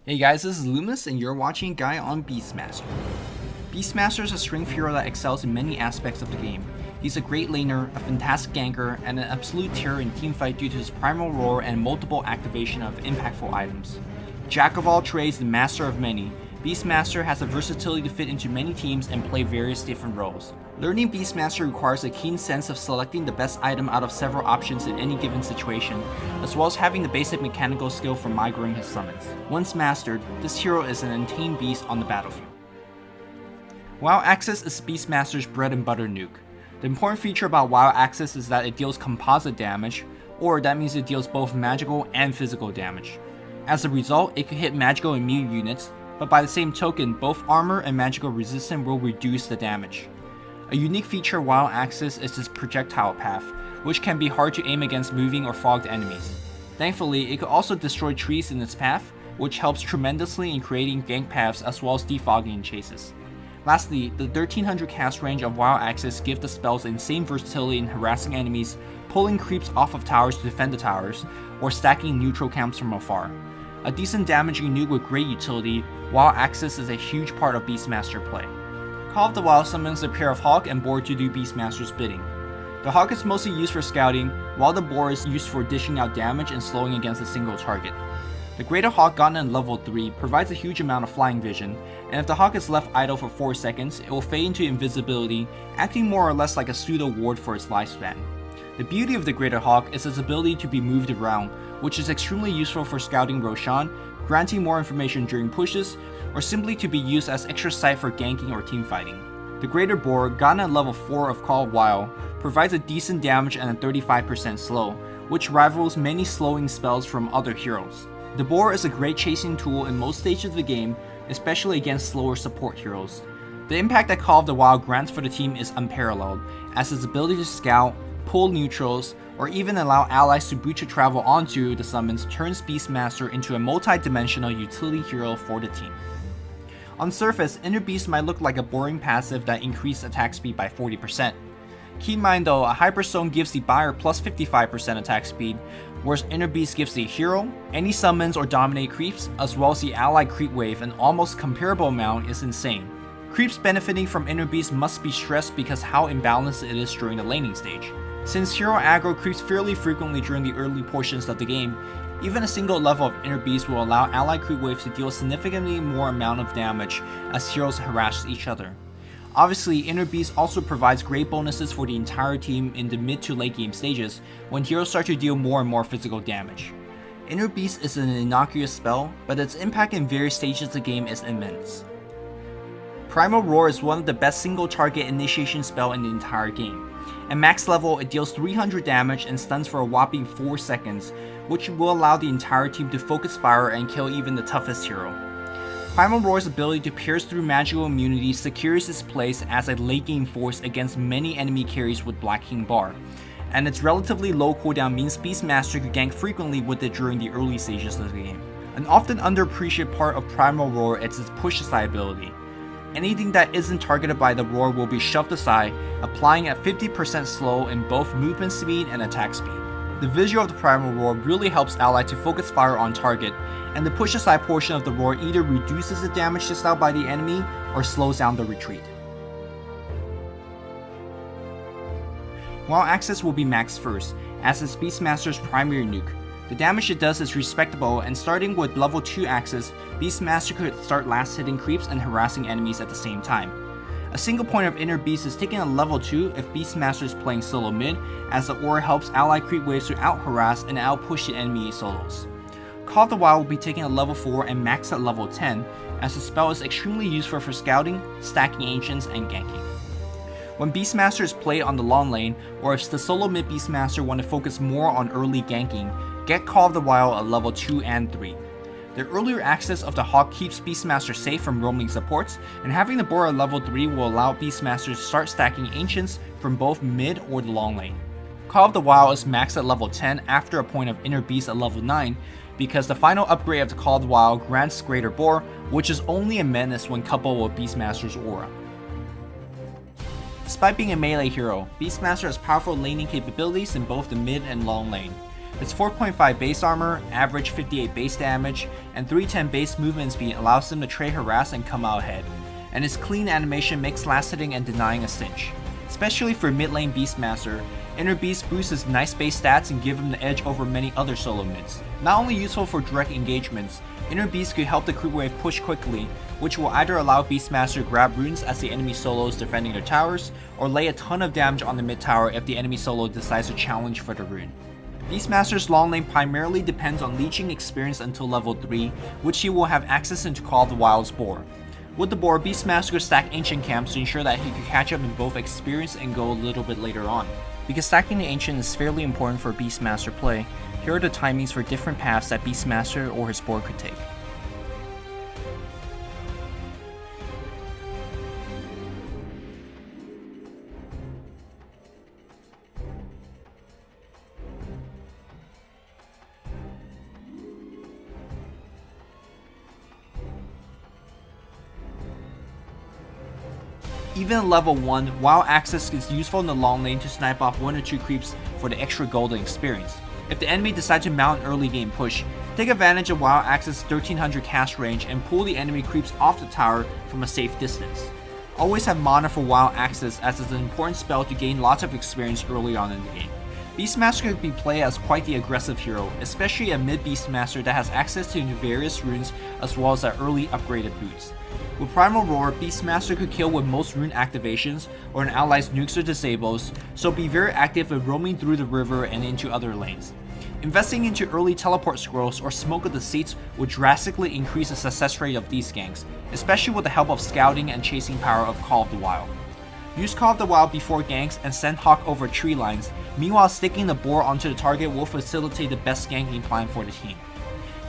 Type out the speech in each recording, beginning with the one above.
Hey guys, this is Loomis and you're watching Guy on Beastmaster. Beastmaster is a strength hero that excels in many aspects of the game. He's a great laner, a fantastic ganker, and an absolute terror in teamfight due to his primal roar and multiple activation of impactful items. Jack of all trades and master of many, Beastmaster has the versatility to fit into many teams and play various different roles. Learning Beastmaster requires a keen sense of selecting the best item out of several options in any given situation, as well as having the basic mechanical skill for microing his summons. Once mastered, this hero is an untamed beast on the battlefield. WoW Access is Beastmaster's bread and butter nuke. The important feature about WoW Access is that it deals composite damage, or that means it deals both magical and physical damage. As a result, it can hit magical immune units, but by the same token, both armor and magical resistance will reduce the damage. A unique feature of WoW Access is its projectile path, which can be hard to aim against moving or fogged enemies. Thankfully, it can also destroy trees in its path, which helps tremendously in creating gank paths as well as defogging chases. Lastly, the 1300 cast range of WoW Access gives the spells insane versatility in harassing enemies, pulling creeps off of towers to defend the towers, or stacking neutral camps from afar. A decent damaging nuke with great utility, WoW Access is a huge part of Beastmaster play. Call of the Wild summons a pair of Hawk and Boar to do Beastmaster's bidding. The Hawk is mostly used for scouting, while the Boar is used for dishing out damage and slowing against a single target. The Greater Hawk gotten at level 3 provides a huge amount of flying vision, and if the Hawk is left idle for 4 seconds, it will fade into invisibility, acting more or less like a pseudo ward for its lifespan. The beauty of the Greater Hawk is its ability to be moved around, which is extremely useful for scouting Roshan, granting more information during pushes, or simply to be used as extra sight for ganking or teamfighting. The Greater Boar, gotten at level 4 of Call of Wild, provides a decent damage and a 35% slow, which rivals many slowing spells from other heroes. The Boar is a great chasing tool in most stages of the game, especially against slower support heroes. The impact that Call of the Wild grants for the team is unparalleled, as its ability to scout, pull neutrals, or even allow allies to breach or travel onto the summons turns Beastmaster into a multi-dimensional utility hero for the team. On surface, Inner Beast might look like a boring passive that increases attack speed by 40%. Keep in mind though, a Hyperstone gives the buyer plus 55% attack speed, whereas Inner Beast gives the hero, any summons or dominate creeps, as well as the allied creep wave an almost comparable amount is insane. Creeps benefiting from Inner Beast must be stressed because how imbalanced it is during the laning stage. Since hero aggro creeps fairly frequently during the early portions of the game, even a single level of Inner Beast will allow allied creep waves to deal significantly more amount of damage as heroes harass each other. Obviously, Inner Beast also provides great bonuses for the entire team in the mid to late game stages when heroes start to deal more and more physical damage. Inner Beast is an innocuous spell, but its impact in various stages of the game is immense. Primal Roar is one of the best single target initiation spell in the entire game. At max level, it deals 300 damage and stuns for a whopping 4 seconds, which will allow the entire team to focus fire and kill even the toughest hero. Primal Roar's ability to pierce through magical immunity secures its place as a late game force against many enemy carries with Black King Bar, and its relatively low cooldown means Beastmaster could gank frequently with it during the early stages of the game. An often underappreciated part of Primal Roar is its push aside ability. Anything that isn't targeted by the roar will be shoved aside, applying at 50% slow in both movement speed and attack speed. The visual of the Primal Roar really helps allies to focus fire on target, and the push aside portion of the roar either reduces the damage dished out by the enemy or slows down the retreat. WoW Access will be maxed first, as it's Beastmaster's primary nuke. The damage it does is respectable, and starting with level 2 Access, Beastmaster could start last hitting creeps and harassing enemies at the same time. A single point of Inner Beast is taken at level 2 if Beastmaster is playing solo mid, as the aura helps ally creep waves to out-harass and out-push the enemy solos. Call of the Wild will be taken at level 4 and maxed at level 10, as the spell is extremely useful for scouting, stacking ancients, and ganking. When Beastmaster is played on the long lane, or if the solo mid Beastmaster want to focus more on early ganking, get Call of the Wild at level 2 and 3. The earlier access of the Hawk keeps Beastmaster safe from roaming supports, and having the Boar at level 3 will allow Beastmaster to start stacking Ancients from both mid or the long lane. Call of the Wild is maxed at level 10 after a point of Inner Beast at level 9, because the final upgrade of the Call of the Wild grants Greater Boar, which is only a menace when coupled with Beastmaster's aura. Despite being a melee hero, Beastmaster has powerful laning capabilities in both the mid and long lane. Its 4.5 base armor, average 58 base damage, and 310 base movement speed allows him to trade harass and come out ahead, and his clean animation makes last hitting and denying a cinch. Especially for mid lane Beastmaster, Inner Beast boosts his nice base stats and give him the edge over many other solo mids. Not only useful for direct engagements, Inner Beast could help the creep wave push quickly, which will either allow Beastmaster to grab runes as the enemy solo is defending their towers, or lay a ton of damage on the mid tower if the enemy solo decides to challenge for the rune. Beastmaster's long lane primarily depends on leeching experience until level 3, which he will have access into Call of the Wild's Boar. With the Boar, Beastmaster could stack Ancient Camps to ensure that he could catch up in both experience and go a little bit later on. Because stacking the Ancient is fairly important for Beastmaster play, here are the timings for different paths that Beastmaster or his board could take. Even at level 1, WoW access is useful in the long lane to snipe off 1 or 2 creeps for the extra gold and experience. If the enemy decides to mount an early game push, take advantage of WoW access 1300 cast range and pull the enemy creeps off the tower from a safe distance. Always have mana for WoW access as it's an important spell to gain lots of experience early on in the game. Beastmaster could be played as quite the aggressive hero, especially a mid Beastmaster that has access to various runes as well as early upgraded boots. With Primal Roar, Beastmaster could kill with most rune activations or an ally's nukes or disables, so be very active in roaming through the river and into other lanes. Investing into early teleport scrolls or Smoke of the Seats would drastically increase the success rate of these ganks, especially with the help of scouting and chasing power of Call of the Wild. Use Call of the Wild before ganks and send Hawk over tree lines, meanwhile sticking the boar onto the target will facilitate the best ganking plan for the team.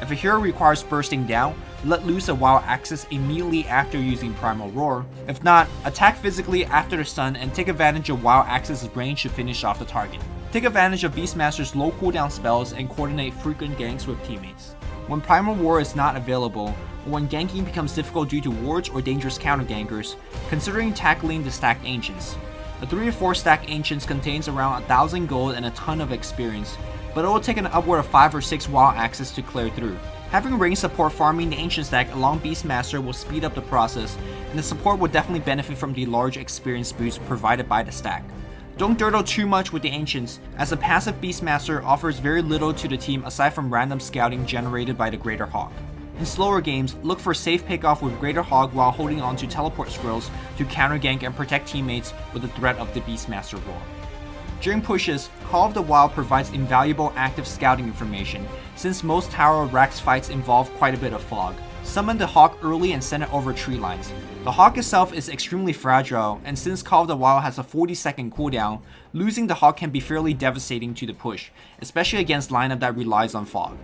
If a hero requires bursting down, let loose a WoW access immediately after using Primal Roar. If not, attack physically after the stun and take advantage of WoW access's range to finish off the target. Take advantage of Beastmaster's low cooldown spells and coordinate frequent ganks with teammates. When Primal Roar is not available, or when ganking becomes difficult due to wards or dangerous counter gankers, considering tackling the stacked Ancients. A 3 or 4 stack Ancients contains around 1000 gold and a ton of experience, but it will take an upward of 5 or 6 WoW access to clear through. Having range support farming the Ancient stack along Beastmaster will speed up the process, and the support will definitely benefit from the large experience boost provided by the stack. Don't durdle too much with the Ancients, as the passive Beastmaster offers very little to the team aside from random scouting generated by the Greater Hawk. In slower games, look for safe pickoff with Greater Hawk while holding onto teleport scrolls to counter gank and protect teammates with the threat of the Beastmaster Roar. During pushes, Call of the Wild provides invaluable active scouting information, since most Tower of Rax fights involve quite a bit of fog. Summon the Hawk early and send it over tree lines. The Hawk itself is extremely fragile, and since Call of the Wild has a 40-second cooldown, losing the Hawk can be fairly devastating to the push, especially against lineup that relies on fog.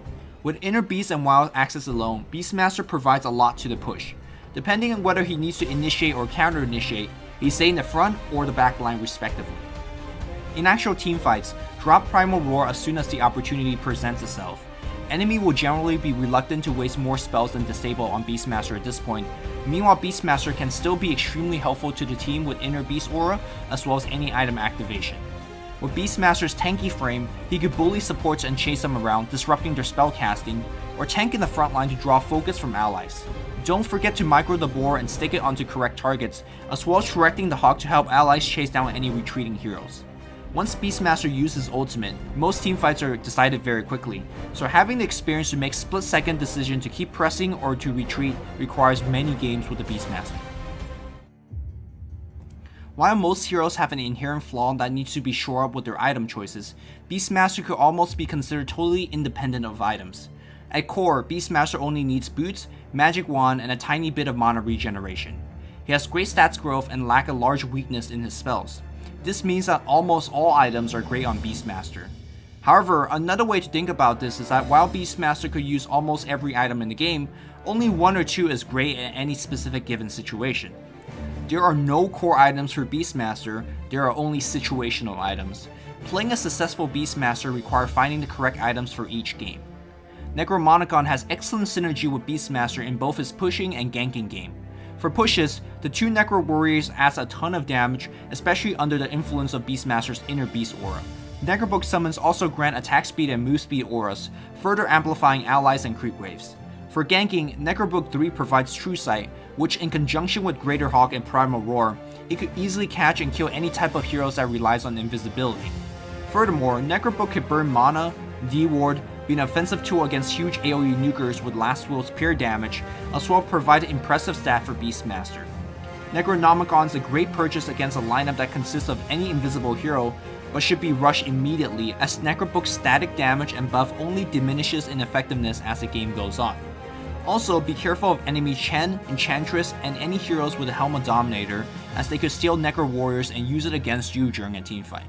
With Inner Beast and Wild access alone, Beastmaster provides a lot to the push. Depending on whether he needs to initiate or counter-initiate, he stay in the front or the back line respectively. In actual teamfights, drop Primal Roar as soon as the opportunity presents itself. Enemy will generally be reluctant to waste more spells than disable on Beastmaster at this point. Meanwhile, Beastmaster can still be extremely helpful to the team with Inner Beast Aura as well as any item activation. With Beastmaster's tanky frame, he could bully supports and chase them around, disrupting their spell casting, or tank in the front line to draw focus from allies. Don't forget to micro the boar and stick it onto correct targets, as well as directing the Hawk to help allies chase down any retreating heroes. Once Beastmaster uses ultimate, most teamfights are decided very quickly, so having the experience to make split-second decision to keep pressing or to retreat requires many games with the Beastmaster. While most heroes have an inherent flaw that needs to be shored up with their item choices, Beastmaster could almost be considered totally independent of items. At core, Beastmaster only needs boots, magic wand, and a tiny bit of mana regeneration. He has great stats growth and lack a large weakness in his spells. This means that almost all items are great on Beastmaster. However, another way to think about this is that while Beastmaster could use almost every item in the game, only 1 or 2 is great in any specific given situation. There are no core items for Beastmaster, there are only situational items. Playing a successful Beastmaster requires finding the correct items for each game. Necromonicon has excellent synergy with Beastmaster in both his pushing and ganking game. For pushes, the 2 Necro Warriors adds a ton of damage, especially under the influence of Beastmaster's Inner Beast Aura. Necrobook summons also grant attack speed and move speed auras, further amplifying allies and creep waves. For ganking, Necrobook 3 provides True Sight, which in conjunction with Greater Hawk and Primal Roar, it could easily catch and kill any type of heroes that relies on invisibility. Furthermore, Necrobook could burn mana, D-Ward, be an offensive tool against huge AoE nukers with Last Will's pure damage, as well as provide impressive stat for Beastmaster. Necronomicon is a great purchase against a lineup that consists of any invisible hero, but should be rushed immediately as Necrobook's static damage and buff only diminishes in effectiveness as the game goes on. Also, be careful of enemy Chen, Enchantress, and any heroes with a Helma Dominator, as they could steal Necro Warriors and use it against you during a teamfight.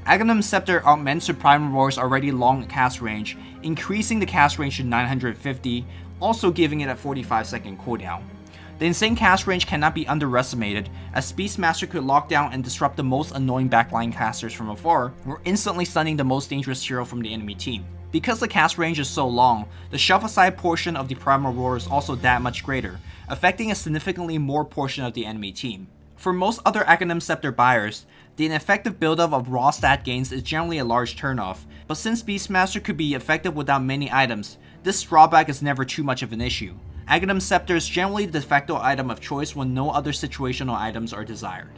Aghanim Scepter augments to Primal Roar's already long cast range, increasing the cast range to 950, also giving it a 45-second cooldown. The insane cast range cannot be underestimated, as Beastmaster could lock down and disrupt the most annoying backline casters from afar, or instantly stunning the most dangerous hero from the enemy team. Because the cast range is so long, the shelf-aside portion of the Primal Roar is also that much greater, affecting a significantly more portion of the enemy team. For most other Aghanim Scepter buyers, the ineffective buildup of raw stat gains is generally a large turnoff, but since Beastmaster could be effective without many items, this drawback is never too much of an issue. Aghanim Scepter is generally the de facto item of choice when no other situational items are desired.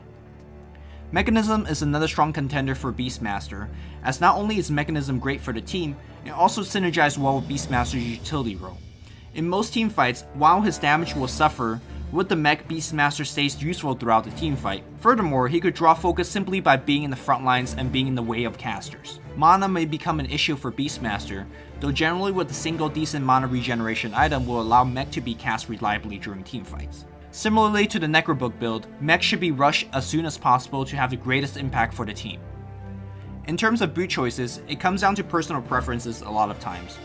Mechanism is another strong contender for Beastmaster, as not only is Mechanism great for the team, it also synergizes well with Beastmaster's utility role. In most teamfights, while his damage will suffer, with the mech, Beastmaster stays useful throughout the teamfight. Furthermore, he could draw focus simply by being in the front lines and being in the way of casters. Mana may become an issue for Beastmaster, though generally with a single decent mana regeneration item will allow mech to be cast reliably during teamfights. Similarly to the Necrobook build, mech should be rushed as soon as possible to have the greatest impact for the team. In terms of boot choices, it comes down to personal preferences a lot of times.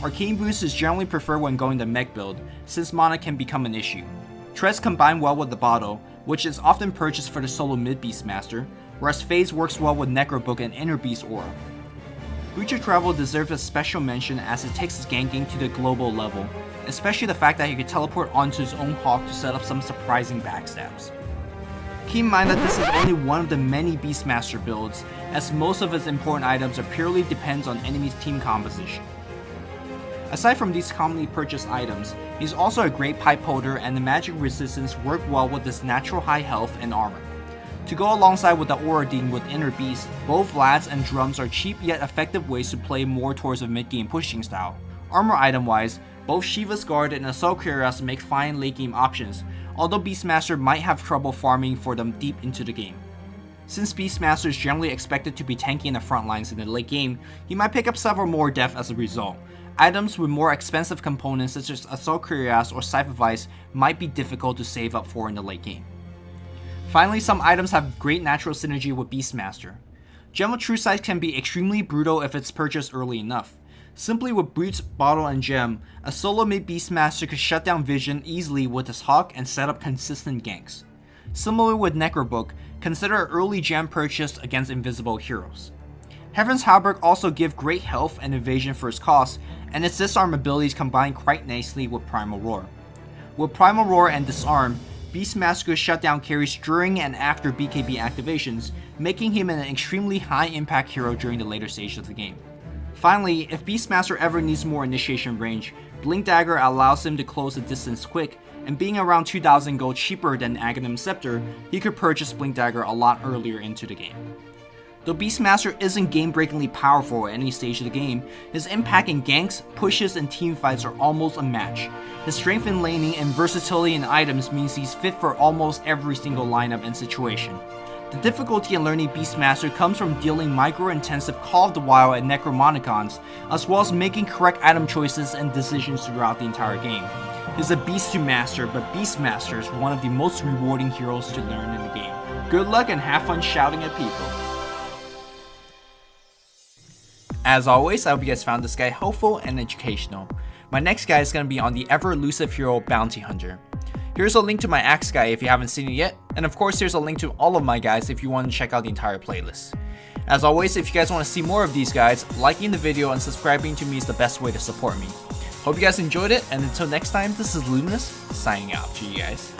Arcane boost is generally preferred when going the mech build, since mana can become an issue. Treads combine well with the bottle, which is often purchased for the solo mid Beastmaster, whereas Phase works well with Necrobook and Inner Beast Aura. Butcher Travel deserves a special mention as it takes its ganking to the global level, especially the fact that he could teleport onto his own hawk to set up some surprising backstabs. Keep in mind that this is only one of the many Beastmaster builds, as most of its important items are purely depends on enemy's team composition. Aside from these commonly purchased items, he's also a great pipe holder and the magic resistance work well with his natural high health and armor. To go alongside with the Aura Dean with Inner Beast, both Vlads and Drums are cheap yet effective ways to play more towards a mid-game pushing style. Armor item wise, both Shiva's Guard and Assault Cuirass make fine late game options, although Beastmaster might have trouble farming for them deep into the game. Since Beastmaster is generally expected to be tanky in the front lines in the late game, he might pick up several more death as a result. Items with more expensive components such as Assault Cuirass or Scythe of Ice might be difficult to save up for in the late game. Finally, some items have great natural synergy with Beastmaster. Gem of True Sight can be extremely brutal if it's purchased early enough. Simply with Boots, Bottle, and Gem, a solo mid Beastmaster could shut down Vision easily with his Hawk and set up consistent ganks. Similar with Necrobook, consider an early gem purchased against invisible heroes. Heaven's Halberd also give great health and evasion for its cost, and its disarm abilities combine quite nicely with Primal Roar. With Primal Roar and Disarm, Beastmaster could shut down carries during and after BKB activations, making him an extremely high impact hero during the later stages of the game. Finally, if Beastmaster ever needs more initiation range, Blink Dagger allows him to close the distance quick, and being around 2000 gold cheaper than Aghanim Scepter, he could purchase Blink Dagger a lot earlier into the game. Though Beastmaster isn't game-breakingly powerful at any stage of the game, his impact in ganks, pushes, and teamfights are almost unmatched. His strength in laning and versatility in items means he's fit for almost every single lineup and situation. The difficulty in learning Beastmaster comes from dealing micro-intensive Call of the Wild and Necromonicons, as well as making correct item choices and decisions throughout the entire game. He's a beast to master, but Beastmaster is one of the most rewarding heroes to learn in the game. Good luck and have fun shouting at people. As always, I hope you guys found this guy helpful and educational. My next guy is going to be on the ever-elusive hero Bounty Hunter. Here's a link to my axe guy if you haven't seen it yet, and of course here's a link to all of my guys if you want to check out the entire playlist. As always, if you guys want to see more of these guys, liking the video and subscribing to me is the best way to support me. Hope you guys enjoyed it, and until next time, this is Luminous, signing out to you guys.